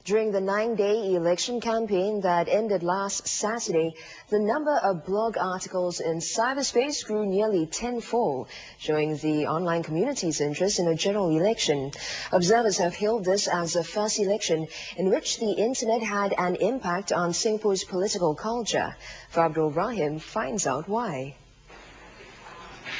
During the 9-day election campaign that ended last Saturday, the number of blog articles in cyberspace grew nearly tenfold, showing the online community's interest in a general election. Observers have hailed this as the first election in which the internet had an impact on Singapore's political culture. Fabro Rahim finds out why.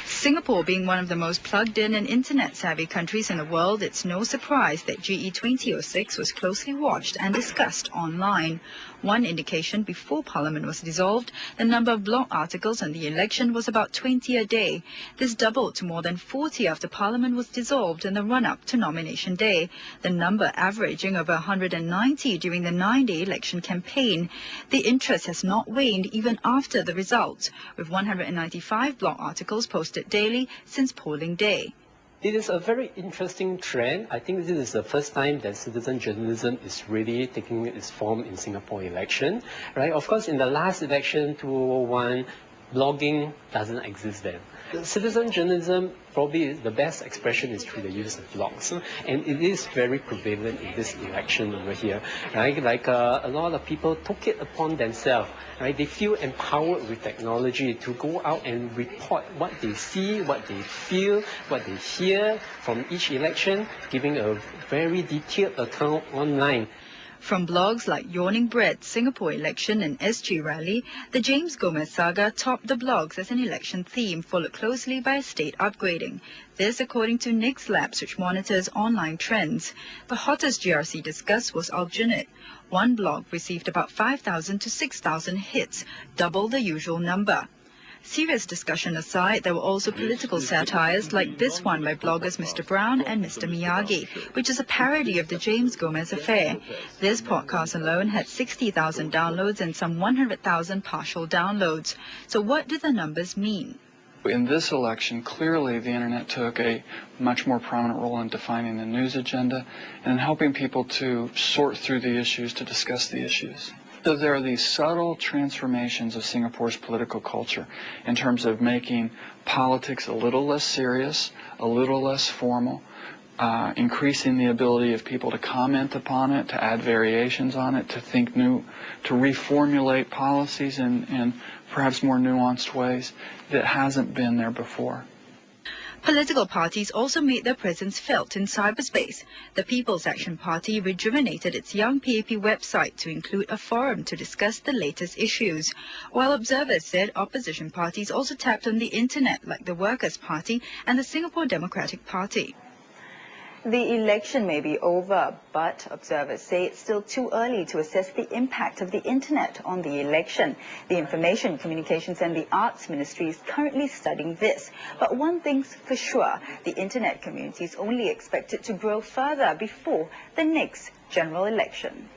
Singapore being one of the most plugged-in and internet-savvy countries in the world, it's no surprise that GE 2006 was closely watched and discussed online. One indication before Parliament was dissolved, the number of blog articles on the election was about 20 a day. This doubled to more than 40 after Parliament was dissolved in the run-up to nomination day, the number averaging over 190 during the 9-day election campaign. The interest has not waned even after the results, with 195 blog articles posted daily since polling day. It is a very interesting trend. I think this is the first time that citizen journalism is really taking its form in Singapore election, right? Of course, in the last election, 2001, blogging doesn't exist then. Citizen journalism, probably the best expression is through the use of blogs, and it is very prevalent in this election over here, right? Like a lot of people took it upon themselves, right? They feel empowered with technology to go out and report what they see, what they feel, what they hear from each election, giving a very detailed account online. From blogs like YawningBread, Singapore Election and SG Rally, the James Gomez saga topped the blogs as an election theme, followed closely by state upgrading. This according to Nix Labs, which monitors online trends. The hottest GRC discussed was Alternate. One blog received about 5,000 to 6,000 hits, double the usual number. Serious discussion aside, there were also political satires like this one by bloggers Mr. Brown and Mr. Miyagi, which is a parody of the James Gomez affair. This podcast alone had 60,000 downloads and some 100,000 partial downloads. So what do the numbers mean? In this election, clearly the internet took a much more prominent role in defining the news agenda and in helping people to sort through the issues, to discuss the issues. So there are these subtle transformations of Singapore's political culture in terms of making politics a little less serious, a little less formal, increasing the ability of people to comment upon it, to add variations on it, to think new, to reformulate policies in perhaps more nuanced ways that hasn't been there before. Political parties also made their presence felt in cyberspace. The People's Action Party rejuvenated its Young PAP website to include a forum to discuss the latest issues, while observers said opposition parties also tapped on the internet, like the Workers' Party and the Singapore Democratic Party. The election may be over, but observers say it's still too early to assess the impact of the internet on the election. The Information, Communications and the Arts Ministry is currently studying this. But one thing's for sure, the internet community is only expected to grow further before the next general election.